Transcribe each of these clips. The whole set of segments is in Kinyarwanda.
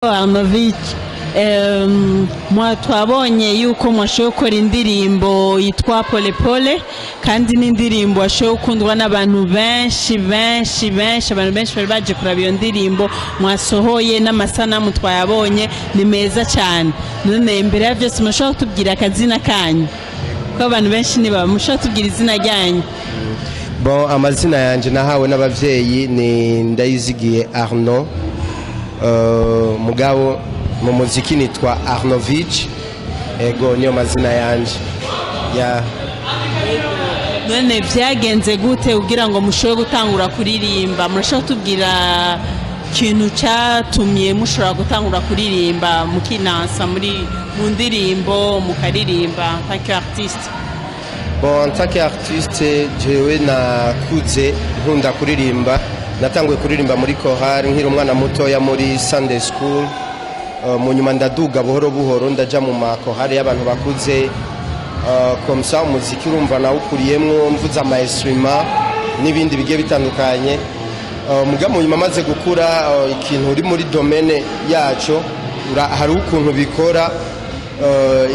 Arnovic twabonye yuko mwashoboye gukora indirimbo yitwa Pole Pole kandi n'indirimbo washoboye gukundwa n'abantu benshi abantu benshi bari baje kuraba iyo ndirimbo mwasohoye n'amasanamu twayabonye ni meza cyane. None imbere ya byose mushobora kutubwira akazina kanyu ko abantu benshi niba mushobora kutubwira izina ryanyu? Bon, amazina yanje nahawe n'abavyeyi ni Ndayizigiye Arno. Mugabo mu muziki nitwa Arnovic, ego niyo mazina yanje ya. None vyagenze gute kugira ngo mushobore gutangura kuririmba? Murashobora kutubwira ikintu cyatumye mushobora gutangura kuririmba mukinansa mu ndirimbo mukaririmba en tant qu'artiste? Bon, en tant qu'artiste jewe nakuze nkunda kuririmba. Natanguye kuririmba muri chorale nkiri umwana mutoya muri Sunday school. Mu nyuma ndaduga buhoro buhoro ndaja mu makorale y'abantu bakuze. Comme ça umuziki urumva nawukuriyemwo mvuza ama instrument n'ibindi bigiye bitandukanye. Muga mu nyuma maze gukura ikintu uri muri domaine yaco hari ukuntu bikora.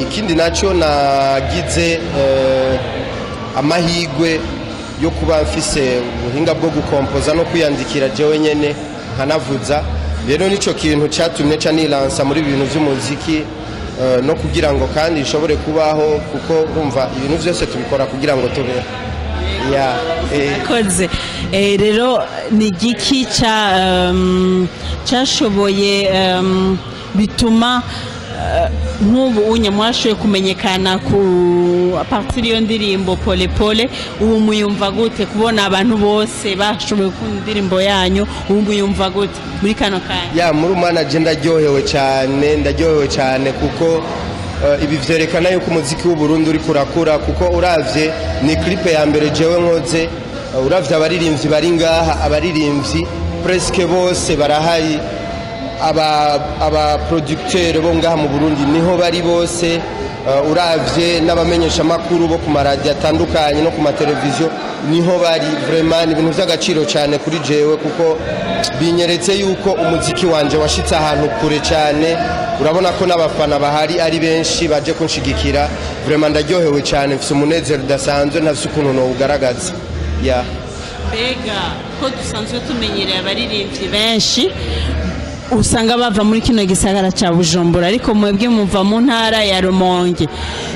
Ikindi naco nagize amahigwe yo kuba mfise ubuhinga bwo gukompoza no kwiyandikira jewe nyene nkanavuza. Rero nico kintu cyatumye nilansa muri ibintu by'umuziki no kugira ngo kandi ishobore kubaho, kuko urumva ibintu byose tubikora kugira ngo tube koze. Rero ni giki cyashoboye bituma nk'ubu unye mwashoboye kumenyekana ku partir iyo ndirimbo Pole Pole? Ubu muyumva gute kubona abantu bose bashoboye kumva indirimbo yanyu? Ubu muyumva gute muri kano kanya? Muri umanaje ndaryohewe cyane kuko ibi vyerekana yuko umuziki w'u Burundi uri kurakura, kuko uravye ni clip ya mbere jewe nkoze. Uravye abaririmbyi bari ngaha, abaririmbyi presque bose barahari. Aba producteur bo ngaha mu Burundi niho bari bose. Uravye n'abamenyesha makuru bo ku maradiyo atandukanye no ku mateleviziyo niho bari. Vraiment ibintu by'agaciro cyane kuri jewe, kuko binyeretse yuko umuziki wanje washitse ahantu kure cyane. Urabona ko n'abafana bahari ari benshi baje kunshigikira. Vraiment ndaryohewe cyane, mfise umunezero udasanzwe ntafise ukuntu no ugaragaza. Bega ko dusanzwe tumenyereye abaririmbyi benshi usanga bava muri kino gisagara ca Bujumbura, ariko mwebwe muva mu ntara ya Rumonge.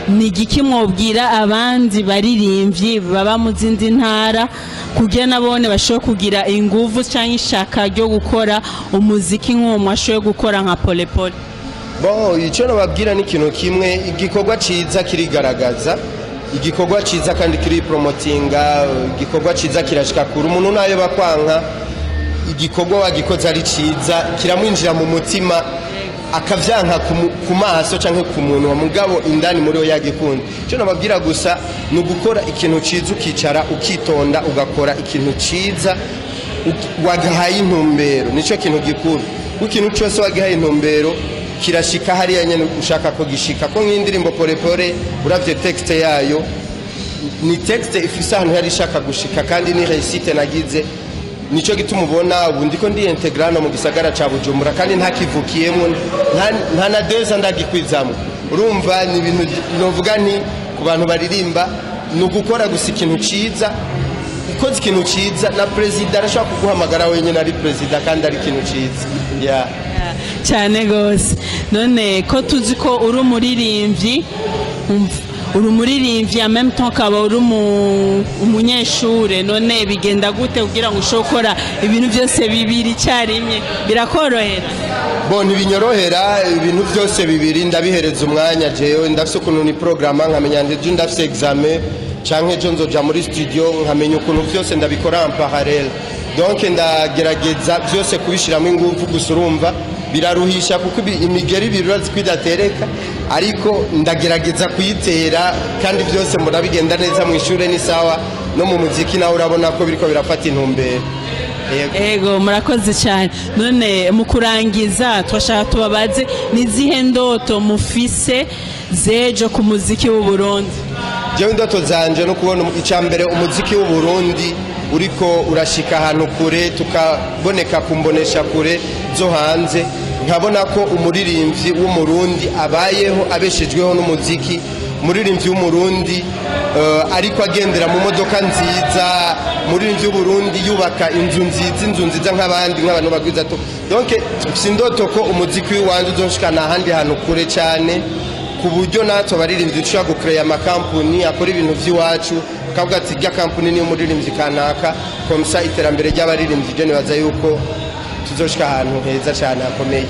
Ni igiki mwobwira abandi baririmbyi baba mu zindi ntara kugira nabone bashobora kugira inguvu cyangwa ishaka ryo gukora umuziki nk'uwo mwashoboye gukora nka Pole Pole? Bon, icyo nababwira ni ikintu kimwe, igikorwa ciza kirigaragaza, igikorwa ciza kandi kiri promotinga, igikorwa ciza kirashika kuri umuntu nayo bakwanka. Igikorwa wagikoze ari ciza kiramwinjira mu mutima, akavyanka ku maso canke ku muntu wa mugabo indani muri yo yagikunda. Cyo nababwira gusa ni ugukora ikintu ciza, ukicara ukitonda ugakora ikintu ciza wagahaye intumbero. Nico kintu gikuru, ikintu cyose wagahaye intumbero kirashika hariya nyene ushaka ko gishika. Ko nk'indirimbo Pole Pole uravye texte yayo ni texte ifise ahantu yari ishaka gushika, kandi ni réussite nagize. Nico gituma ubona ubu ndiko ndi integrano mu gisagara ca Bujumbura, kandi ntakivukiyemo nta na deza ndagikwizamo. Urumva ni ibintu novuga nti ku bantu baririmba ni ugukora gusa ikintu ciza. Ukoze ikintu ciza na president arashaka kuguhamagara wenyine ari president kandi ari ikintu ciza. Cyane gose. None ko tuzi ko uri umuririmbyi, en même temps kaba uri umunyeshure, none bigenda gute kugira ngo ushobora ibintu byose bibiri cyarimwe? Birakorohera? Bon, ntibinyorohera. Ibintu byose bibiri ndabihereza umwanya. Jewe ndafise ukuntu ni programme nkamenya ndeje ndafise examen canke ejo nzoja muri studio nkamenya ukuntu byose ndabikora en parallel. Donc ndagerageza byose kubishiramo ingufu. Gusa urumva biraruhisha kuko imigeri birurazi kwidatereka, ariko ndagerageza kuyitera, kandi byose murabigenda neza. Mu ishure ni sawa, no mu muziki nawe urabona ko biriko birafata intumbero. Ego murakoze cyane. None mu kurangiza twashaka tubabaze nizihe ndoto mufise zejo ku muziki w'u Burundi? Jewe indoto zanje no kubona icambere umuziki w'u Burundi uriko urashika ahantu kure, tukaboneka kumbonesha kure zo hanze. nkabona ko umuririmbyi w'umurundi abayeho abeshejweho n'umuziki, umuririmbyi w'umurundi ariko agendera mu modoka nziza, umuririmbyi w'uburundi yubaka inzu nziza nk'abandi, nk'abantu bagwiza to. Donc sindoto ko umuziki w'iwanjye uzoshikana ahandi hantu kure cyane, ku buryo natwe abaririmbyi dushobora gucreya amakampuni akora ibintu by'iwacu, ukavuga ati irya kampuni niyo umuririmbyi kanaka, komsa iterambere ry'abaririmbyi je nibaza yuko tuzoshika ahantu heza cyane hakomeye.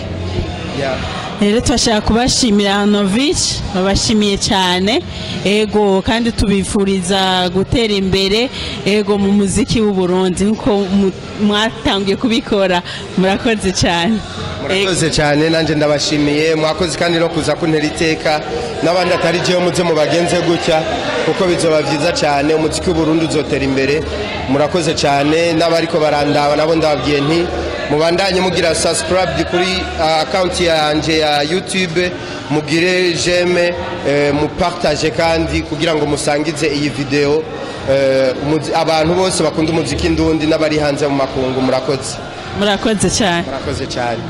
Rero twashaka kubashimira Novich, babashimiye cyane ego, kandi tubifuriza gutera imbere ego mu muziki w'u Burundi nkuko mwatangiye kubikora. Murakoze cyane. Murakoze cyane, nanje ndabashimiye, mwakoze kandi no kuza kuntera iteka, n'abandi atari jewe muze mu bagenze gutya, kuko bizoba byiza cyane, umuziki w'u Burundi uzotera imbere. Murakoze cyane, n'abariko barandaba nabo ndababwiye nti mubandanye mugira subscribe kuri account yanje ya YouTube, mugire j'aime, mupartage kandi kugira ngo musangize iyi video abantu bose bakunda umuziki ndundi n'abari hanze mu makungu. Murakoze cyane. Murakoze cyane.